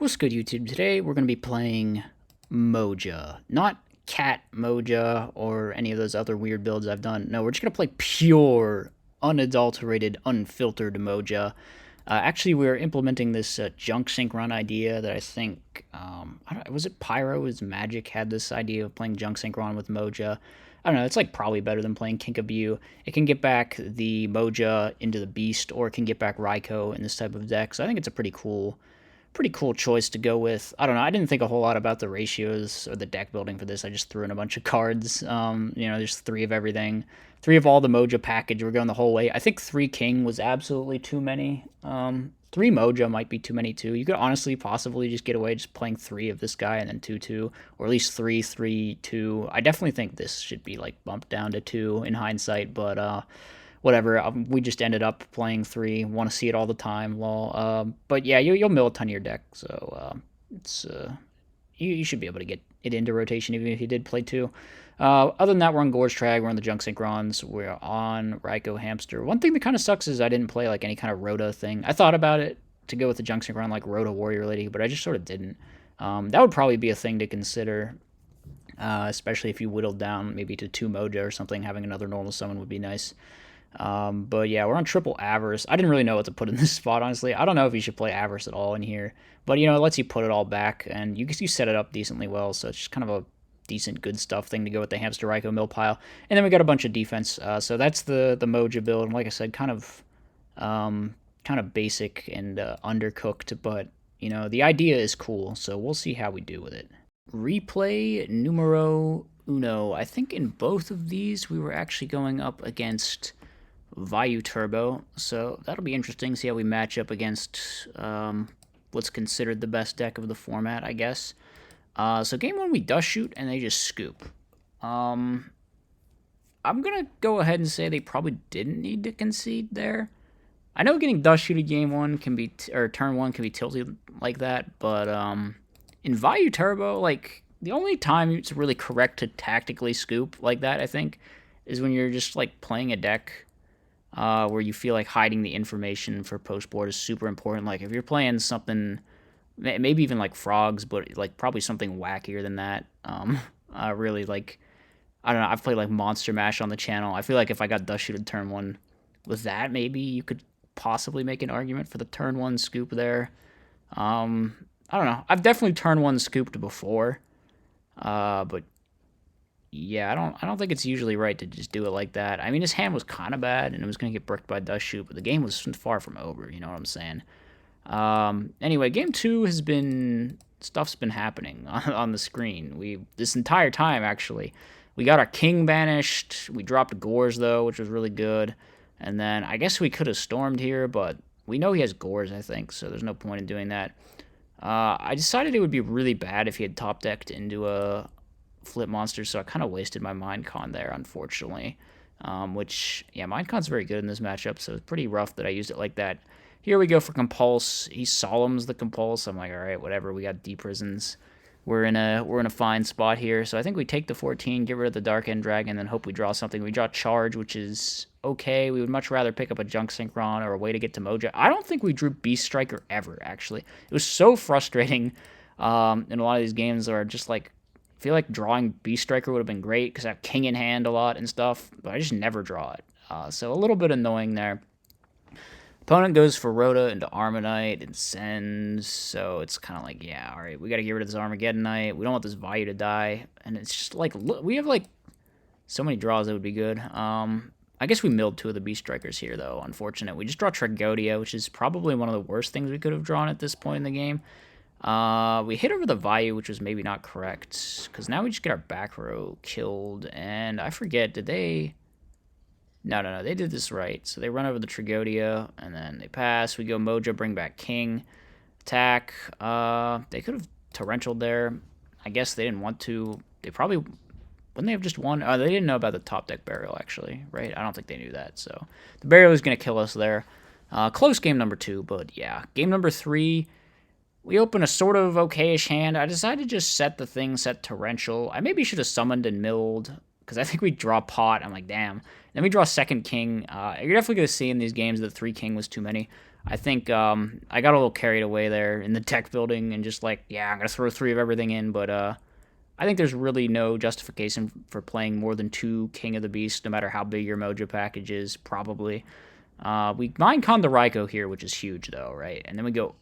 What's good, YouTube? Today we're going to be playing Moja. Not Cat Moja or any of those other weird builds I've done. No, we're just going to play pure, unadulterated, unfiltered Moja. Actually, we're implementing this junk sync run idea that I think, I don't, was it Pyro? Was Magic had this idea of playing junk sync run with Moja? I don't know, it's like probably better than playing Kinkaboo. It can get back the Moja into the Beast, or it can get back Raikou in this type of deck, so I think it's a pretty cool choice to go with. I don't know. I didn't think a whole lot about the ratios or the deck building for this. I just threw in a bunch of cards. There's three of everything. Three of all the Moja package. We're going the whole way. I think 3 King was absolutely too many. 3 Moja might be too many too. You could honestly possibly just get away just playing 3 of this guy and then 2-2. Or at least 3-3-2. I definitely think this should be like bumped down to 2 in hindsight, but whatever. We just ended up playing 3. Want to see it all the time, lol. But yeah, you'll mill a ton of your deck, so it's you should be able to get it into rotation even if you did play 2. Other than that, we're on Gorge Trag, we're on the Junk Synchrons, we're on Raikou Hamster. One thing that kind of sucks is I didn't play like any kind of Rota thing. I thought about it to go with the Junk Synchron like Rota Warrior Lady, but I just sort of didn't. That would probably be a thing to consider, especially if you whittled down maybe to 2 Moja or something. Having another normal summon would be nice. But yeah, we're on triple Avarice. I didn't really know what to put in this spot, honestly. I don't know if you should play Avarice at all in here. But, it lets you put it all back, and you set it up decently well, so it's just kind of a decent, good stuff thing to go with the Hamster Raikou mill pile. And then we got a bunch of defense. So that's the Moja build. And like I said, kind of basic and undercooked, but, the idea is cool, so we'll see how we do with it. Replay numero uno. I think in both of these we were actually going up against Vayu Turbo, so that'll be interesting. See how we match up against what's considered the best deck of the format, I guess. So game 1 we Dust Shoot and they just scoop. I'm gonna go ahead and say they probably didn't need to concede there. I know getting Dust Shooted game 1 can be or turn 1 can be tilted like that, but in Vayu Turbo, like the only time it's really correct to tactically scoop like that, I think, is when you're just like playing a deck where you feel like hiding the information for post board is super important. Like if you're playing something, maybe even like frogs, but like probably something wackier than that. Really like, I don't know. I've played like Monster Mash on the channel. I feel like if I got Dust Shooted turn 1 with that, maybe you could possibly make an argument for the turn 1 scoop there. I don't know. I've definitely turn 1 scooped before, but yeah, I don't think it's usually right to just do it like that. I mean, his hand was kind of bad, and it was going to get bricked by Dust Shoot, but the game was far from over, you know what I'm saying? Anyway, game 2 has been... stuff's been happening on the screen. This entire time, actually. We got our King banished. We dropped Gores, though, which was really good. And then I guess we could have Stormed here, but we know he has Gores, I think, so there's no point in doing that. I decided it would be really bad if he had top decked into a flip monster, so I kind of wasted my Mindcon there, unfortunately. Which, yeah, Mindcon's very good in this matchup, so it's pretty rough that I used it like that. Here we go for Compulse. He Solemns the Compulse. I'm like, all right, whatever. We got Deep Prisons. We're in a fine spot here. So I think we take the 14, get rid of the Dark End Dragon, then hope we draw something. We draw Charge, which is okay. We would much rather pick up a Junk Synchron or a way to get to Moja. I don't think we drew Beast Striker ever, actually. It was so frustrating in a lot of these games that are just like, I feel like drawing Beast Striker would have been great because I have King in hand a lot and stuff, but I just never draw it. So a little bit annoying there. Opponent goes for Rhoda into Armonite and sends, so it's kind of like, yeah, all right, we got to get rid of this Armageddonite. We don't want this Vayu to die, and it's just like, look, we have like so many draws that would be good. I guess we milled 2 of the Beast Strikers here, though. Unfortunate. We just draw Tragodia, which is probably one of the worst things we could have drawn at this point in the game. We hit over the Vayu, which was maybe not correct, because now we just get our back row killed, and I forget, did they... No, they did this right. So they run over the Tragodia, and then they pass. We go Moja, bring back King. Attack. They could have Torrential there. I guess they didn't want to. They probably... Wouldn't they have just won? They didn't know about the top deck Burial, actually, right? I don't think they knew that, so... The Burial is going to kill us there. Close game number 2, but yeah. Game number 3, we open a sort of okay-ish hand. I decided to just set the thing, set Torrential. I maybe should have summoned and milled, because I think we draw Pot. I'm like, damn. Then we draw second King. You're definitely going to see in these games that 3 King was too many. I think I got a little carried away there in the deck building and just like, yeah, I'm going to throw 3 of everything in, but I think there's really no justification for playing more than 2 King of the Beast, no matter how big your Mojo package is, probably. We Minecon the Raikou here, which is huge, though, right? And then we go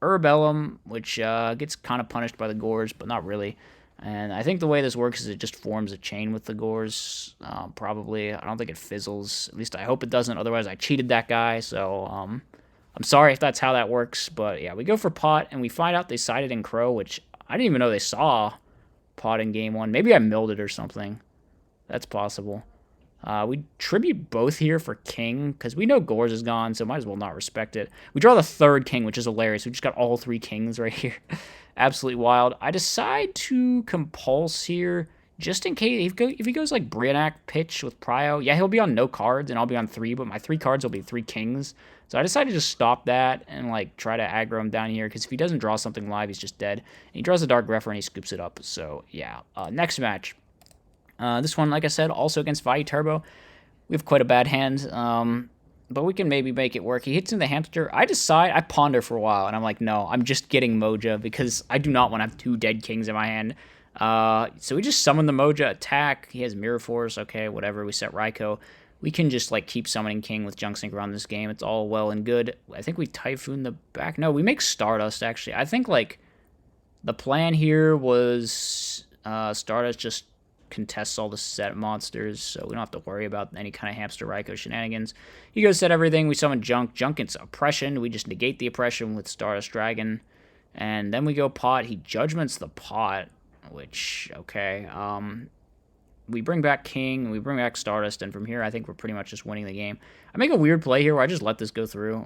Urbellum, which gets kind of punished by the Gores, but not really. And I think the way this works is it just forms a chain with the Gores, probably. I don't think it fizzles. At least I hope it doesn't. Otherwise, I cheated that guy, so I'm sorry if that's how that works. But yeah, we go for Pot, and we find out they sided in Crow, which I didn't even know they saw Pot in game 1. Maybe I milled it or something. That's possible. We tribute both here for King, because we know Gores is gone, so might as well not respect it. We draw the 3rd King, which is hilarious. We just got all 3 Kings right here. Absolutely wild. I decide to Compulse here, just in case. If he goes like Brianac pitch with Prio, yeah, he'll be on no cards, and I'll be on 3, but my 3 cards will be 3 Kings. So I decided to just stop that and like try to aggro him down here, because if he doesn't draw something live, he's just dead. And he draws a Dark Grepher, and he scoops it up. So yeah, next match. This one, like I said, also against Vayu Turbo. We have quite a bad hand, but we can maybe make it work. He hits in the hamster. I ponder for a while, and I'm like, no, I'm just getting Moja, because I do not want to have 2 dead Kings in my hand. So we just summon the Moja, attack. He has Mirror Force, okay, whatever. We set Raikou. We can just, like, keep summoning King with Junk Synchro on this game. It's all well and good. I think we Typhoon the back. No, we make Stardust, actually. I think, like, the plan here was Stardust just contests all the set monsters, so we don't have to worry about any kind of hamster Raikou shenanigans. He goes set everything. We summon Junk. Junk gets Oppression. We just negate the Oppression with Stardust Dragon. And then we go Pot. He Judgments the Pot, which, okay. We bring back King, we bring back Stardust, and from here I think we're pretty much just winning the game. I make a weird play here where I just let this go through,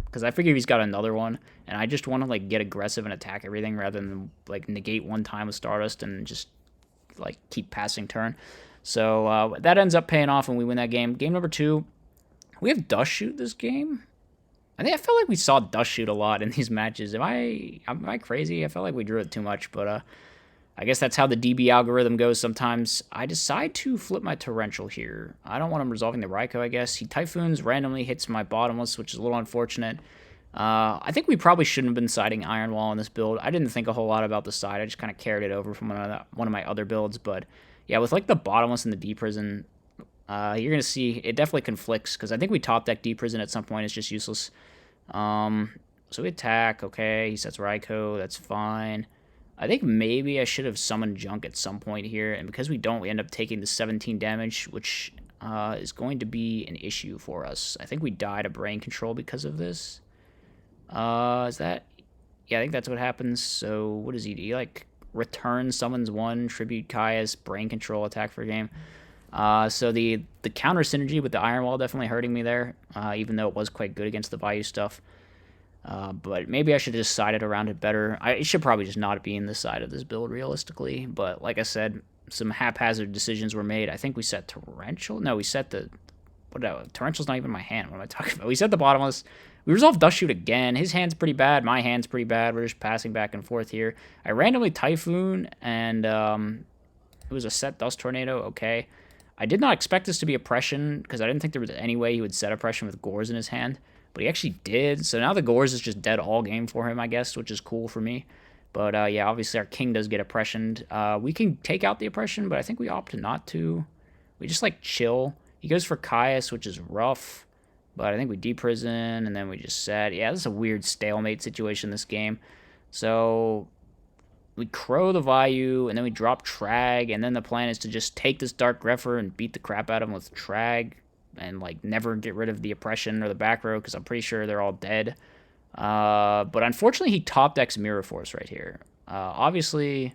because I figure he's got another one, and I just want to like get aggressive and attack everything rather than like negate one time with Stardust and just like keep passing turn. So that ends up paying off and we win that game. Game number 2, we have Dust Shoot this game. I felt like we saw Dust Shoot a lot in these matches. Am I crazy? I felt like we drew it too much, but I guess that's how the DB algorithm goes sometimes. I decide to flip my Torrential here. I don't want him resolving the Raikou, I guess. He Typhoons, randomly hits my Bottomless, which is a little unfortunate. I think we probably shouldn't have been siding Iron Wall in this build. I didn't think a whole lot about the side. I just kind of carried it over from one of my other builds. But yeah, with like the Bottomless and the D Prison, you're going to see it definitely conflicts, because I think we top deck D Prison at some point. It's just useless. So we attack. Okay, he sets Raikou. That's fine. I think maybe I should have summoned Junk at some point here, and because we don't, we end up taking the 17 damage, which is going to be an issue for us. I think we die to Brain Control because of this. Is that... Yeah, I think that's what happens. So what does he do? He, like, returns, summons 1, Tribute Caius, Brain Control, attack for game. So the counter synergy with the Iron Wall definitely hurting me there, even though it was quite good against the Vayu stuff. But maybe I should have decided around it better. It should probably just not be in this side of this build, realistically. But like I said, some haphazard decisions were made. I think we set Torrential. No, we set the... Torrential's not even in my hand. What am I talking about? We set the Bottomless. We resolved Dust Shoot again. His hand's pretty bad. My hand's pretty bad. We're just passing back and forth here. I randomly Typhoon, and it was a set Dust Tornado. Okay. I did not expect this to be Oppression, because I didn't think there was any way he would set Oppression with Gores in his hand. But he actually did, so now the Gores is just dead all game for him, I guess, which is cool for me. But yeah, obviously our King does get Oppressioned. We can take out the Oppression, but I think we opt not to. We just, like, chill. He goes for Caius, which is rough, but I think we deprison, and then we just set. Yeah, this is a weird stalemate situation this game. So we Crow the Vayu, and then we drop Trag, and then the plan is to just take this Dark Grepher and beat the crap out of him with Trag, and like never get rid of the Oppression or the back row, because I'm pretty sure they're all dead. But unfortunately, he top decks Mirror Force right here. Obviously,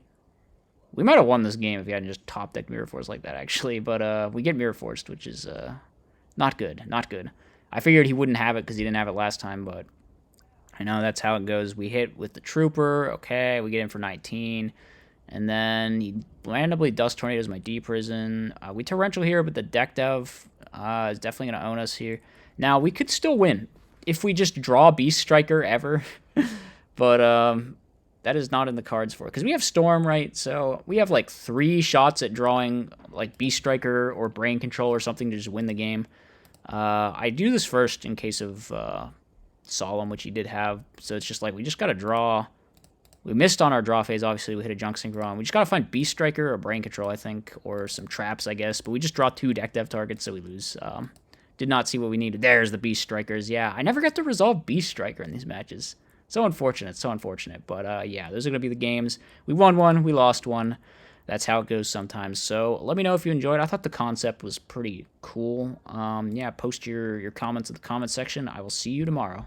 we might have won this game if he hadn't just top decked Mirror Force like that, actually. But we get Mirror Forced, which is not good. Not good. I figured he wouldn't have it because he didn't have it last time, but I know that's how it goes. We hit with the Trooper. Okay, we get in for 19. And then he randomly Dust Tornadoes my D Prison. We Torrential here, but the deck dev is definitely going to own us here. Now, we could still win if we just draw Beast Striker ever. But that is not in the cards for it. Because we have Storm, right? So we have like 3 shots at drawing like Beast Striker or Brain Control or something to just win the game. I do this first in case of Solemn, which he did have. So it's just like, we just got to draw. We missed on our draw phase, obviously. We hit a Junk Synchron. We just got to find Beast Striker or Brain Control, I think, or some traps, I guess. But we just draw 2 deck dev targets, so we lose. Did not see what we needed. There's the Beast Strikers. Yeah, I never got to resolve Beast Striker in these matches. So unfortunate, so unfortunate. But yeah, those are going to be the games. We won one, we lost one. That's how it goes sometimes. So let me know if you enjoyed. I thought the concept was pretty cool. Yeah, post your comments in the comment section. I will see you tomorrow.